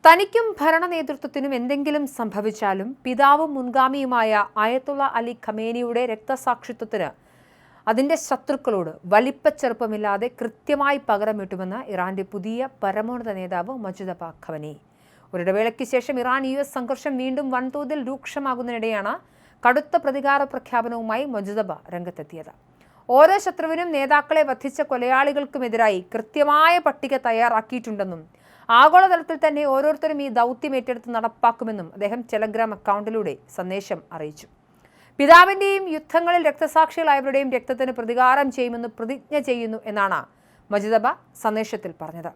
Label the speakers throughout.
Speaker 1: തനിക്കും ഭരണ നേതൃത്വത്തിനും എന്തെങ്കിലും സംഭവിച്ചാലും പിതാവും മുൻഗാമിയുമായ അയത്തുള്ള അലി ഖമേനിയുടെ രക്തസാക്ഷിത്വത്തിന് അതിൻ്റെ ശത്രുക്കളോട് വലിപ്പച്ചെറുപ്പമില്ലാതെ കൃത്യമായി പകരം വീട്ടുമെന്ന് ഇറാന്റെ പുതിയ പരമോന്നത നേതാവ് മുജ്തബ ഖമനി. ഒരിടവേളയ്ക്ക് ശേഷം ഇറാൻ US സംഘർഷം വീണ്ടും വൻതോതിൽ രൂക്ഷമാകുന്നതിനിടെയാണ് കടുത്ത പ്രതികാര പ്രഖ്യാപനവുമായി മുജ്തബ രംഗത്തെത്തിയത്. ഓരോ ശത്രുവിനും നേതാക്കളെ വധിച്ച കൊലയാളികൾക്കുമെതിരായി കൃത്യമായ പട്ടിക തയ്യാറാക്കിയിട്ടുണ്ടെന്നും ആഗോളതലത്തിൽ തന്നെ ഓരോരുത്തരും ഈ ദൗത്യം ഏറ്റെടുത്ത് നടപ്പാക്കുമെന്നും അദ്ദേഹം ടെലഗ്രാം അക്കൗണ്ടിലൂടെ സന്ദേശം അറിയിച്ചു. പിതാവിൻ്റെയും യുദ്ധങ്ങളിൽ രക്തസാക്ഷികളായവരുടെയും രക്തത്തിന് പ്രതികാരം ചെയ്യുമെന്ന് പ്രതിജ്ഞ ചെയ്യുന്നു എന്നാണ് മുജ്തബ സന്ദേശത്തിൽ പറഞ്ഞത്.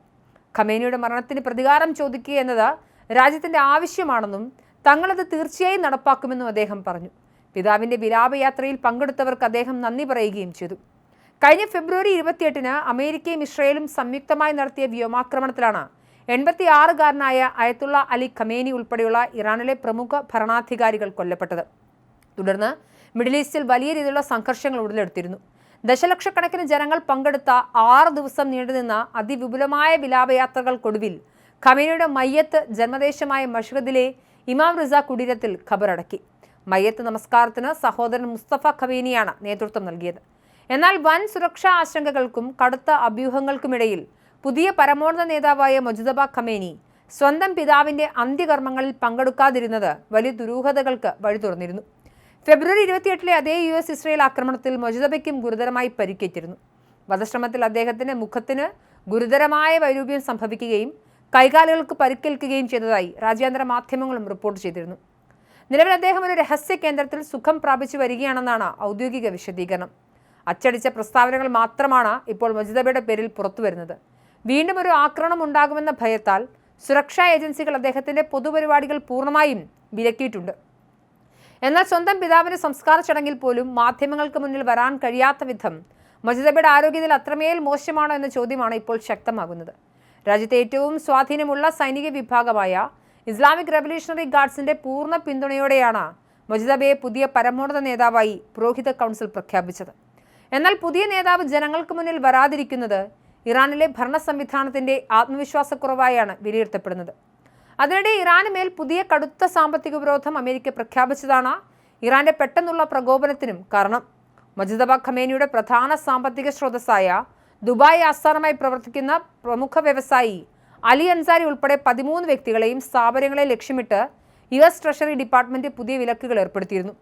Speaker 1: ഖമേനിയുടെ മരണത്തിന് പ്രതികാരം ചോദിക്കുക എന്നത് രാജ്യത്തിന്റെ ആവശ്യമാണെന്നും തങ്ങളത് തീർച്ചയായും നടപ്പാക്കുമെന്നും അദ്ദേഹം പറഞ്ഞു. പിതാവിന്റെ വിലാപയാത്രയിൽ പങ്കെടുത്തവർക്ക് അദ്ദേഹം നന്ദി പറയുകയും ചെയ്തു. കഴിഞ്ഞ ഫെബ്രുവരി 28-ന് അമേരിക്കയും ഇസ്രയേലും സംയുക്തമായി നടത്തിയ വ്യോമാക്രമണത്തിലാണ് 86-കാരനായ അയത്തുള്ള അലി ഖമേനി ഉൾപ്പെടെയുള്ള ഇറാനിലെ പ്രമുഖ ഭരണാധികാരികൾ കൊല്ലപ്പെട്ടത്. തുടർന്ന് മിഡിൽ ഈസ്റ്റിൽ വലിയ രീതിയിലുള്ള സംഘർഷങ്ങൾ ഉടലെടുത്തിരുന്നു. ദശലക്ഷക്കണക്കിന് ജനങ്ങൾ പങ്കെടുത്ത 6 ദിവസം നീണ്ടുനിന്ന അതിവിപുലമായ വിലാപയാത്രകൾക്കൊടുവിൽ ഖമേനിയുടെ മയ്യത്ത് ജന്മദേശമായ മഷ്ഹദിലെ ഇമാം റിസ കുടീരത്തിൽ ഖബറടക്കി. മയ്യത്ത് നമസ്കാരത്തിന് സഹോദരൻ മുസ്തഫ ഖമേനിയാണ് നേതൃത്വം നൽകിയത്. എന്നാൽ വൻ സുരക്ഷാ ആശങ്കകൾക്കും കടുത്ത അഭ്യൂഹങ്ങൾക്കുമിടയിൽ പുതിയ പരമോന്നത നേതാവായ മുജ്തബ ഖമേനി സ്വന്തം പിതാവിന്റെ അന്ത്യകർമ്മങ്ങളിൽ പങ്കെടുക്കാതിരുന്നത് വലിയ ദുരൂഹതകൾക്ക് വഴി തുറന്നിരുന്നു. ഫെബ്രുവരി 28-ലെ അതേ US ഇസ്രയേൽ ആക്രമണത്തിൽ മുജ്തബയ്ക്കും ഗുരുതരമായി പരിക്കേറ്റിരുന്നു. വധശ്രമത്തിൽ അദ്ദേഹത്തിന്റെ മുഖത്തിന് ഗുരുതരമായ വൈരൂപ്യം സംഭവിക്കുകയും കൈകാലുകൾക്ക് പരിക്കേൽക്കുകയും ചെയ്തതായി രാജ്യാന്തര മാധ്യമങ്ങളും റിപ്പോർട്ട് ചെയ്തിരുന്നു. നിലവിൽ അദ്ദേഹം ഒരു രഹസ്യ കേന്ദ്രത്തിൽ സുഖം പ്രാപിച്ചു വരികയാണെന്നാണ് ഔദ്യോഗിക വിശദീകരണം. അച്ചടിച്ച പ്രസ്താവനകൾ മാത്രമാണ് ഇപ്പോൾ മുജ്തബയുടെ പേരിൽ പുറത്തുവരുന്നത്. വീണ്ടും ഒരു ആക്രമണം ഉണ്ടാകുമെന്ന ഭയത്താൽ സുരക്ഷാ ഏജൻസികൾ അദ്ദേഹത്തിന്റെ പൊതുപരിപാടികൾ പൂർണ്ണമായും വിലക്കിയിട്ടുണ്ട്. എന്നാൽ സ്വന്തം പിതാവിന്റെ സംസ്കാര ചടങ്ങിൽ പോലും മാധ്യമങ്ങൾക്ക് മുന്നിൽ വരാൻ കഴിയാത്ത വിധം മുജ്തബയുടെ ആരോഗ്യനില അത്രമേൽ മോശമാണോ എന്ന ചോദ്യമാണ് ഇപ്പോൾ ശക്തമാകുന്നത്. രാജ്യത്തെ ഏറ്റവും സ്വാധീനമുള്ള സൈനിക വിഭാഗമായ ഇസ്ലാമിക് റവല്യൂഷണറി ഗാർഡ്സിന്റെ പൂർണ്ണ പിന്തുണയോടെയാണ് മുജ്തബയെ പുതിയ പരമോന്നത നേതാവായി പുരോഹിത കൗൺസിൽ പ്രഖ്യാപിച്ചത്. എന്നാൽ പുതിയ നേതാവ് ജനങ്ങൾക്ക് മുന്നിൽ വരാതിരിക്കുന്നത് ഇറാനിലെ ഭരണ സംവിധാനത്തിന്റെ ആത്മവിശ്വാസക്കുറവായാണ് വിലയിരുത്തപ്പെടുന്നത്. അതിനിടെ ഇറാന് മേൽ പുതിയ കടുത്ത സാമ്പത്തിക ഉപരോധം അമേരിക്ക പ്രഖ്യാപിച്ചതാണ് ഇറാന്റെ പെട്ടെന്നുള്ള പ്രകോപനത്തിനും കാരണം. മുജ്തബ ഖമേനിയുടെ പ്രധാന സാമ്പത്തിക സ്രോതസ്സായ ദുബായ് ആസ്ഥാനമായി പ്രവർത്തിക്കുന്ന പ്രമുഖ വ്യവസായി അലി അൻസാരി ഉൾപ്പെടെ 13 വ്യക്തികളെയും സ്ഥാപനങ്ങളെ ലക്ഷ്യമിട്ട് US ട്രഷറി ഡിപ്പാർട്ട്മെന്റ് പുതിയ വിലക്കുകൾ ഏർപ്പെടുത്തിയിരുന്നു.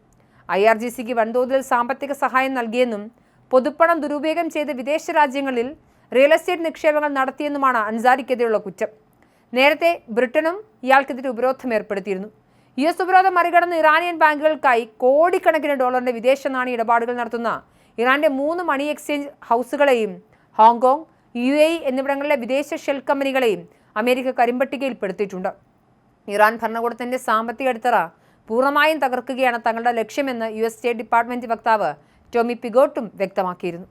Speaker 1: IRGCക്ക് വൻതോതിൽ സാമ്പത്തിക സഹായം നൽകിയെന്നും പൊതുപ്പണം ദുരുപയോഗം ചെയ്ത് വിദേശ രാജ്യങ്ങളിൽ റിയൽ എസ്റ്റേറ്റ് നിക്ഷേപങ്ങൾ നടത്തിയെന്നുമാണ് അൻസാരിക്കെതിരെയുള്ള കുറ്റം. നേരത്തെ ബ്രിട്ടനും ഇയാൾക്കെതിരെ ഉപരോധം ഏർപ്പെടുത്തിയിരുന്നു. US ഉപരോധം മറികടന്ന് ഇറാനിയൻ ബാങ്കുകൾക്കായി കോടിക്കണക്കിന് ഡോളറിന്റെ വിദേശ നാണയ ഇടപാടുകൾ നടത്തുന്ന ഇറാന്റെ 3 മണി എക്സ്ചേഞ്ച് ഹൗസുകളെയും ഹോങ്കോങ്, UAE എന്നിവിടങ്ങളിലെ വിദേശ ഷെൽ കമ്പനികളെയും അമേരിക്ക കരിമ്പട്ടികയിൽപ്പെടുത്തിയിട്ടുണ്ട്. ഇറാൻ ഭരണകൂടത്തിന്റെ സാമ്പത്തിക അടിത്തറ പൂർണ്ണമായും തകർക്കുകയാണ് തങ്ങളുടെ ലക്ഷ്യമെന്ന് US സ്റ്റേറ്റ് ഡിപ്പാർട്ട്മെന്റ് വക്താവ് ടോമി പിഗോട്ടും വ്യക്തമാക്കിയിരുന്നു.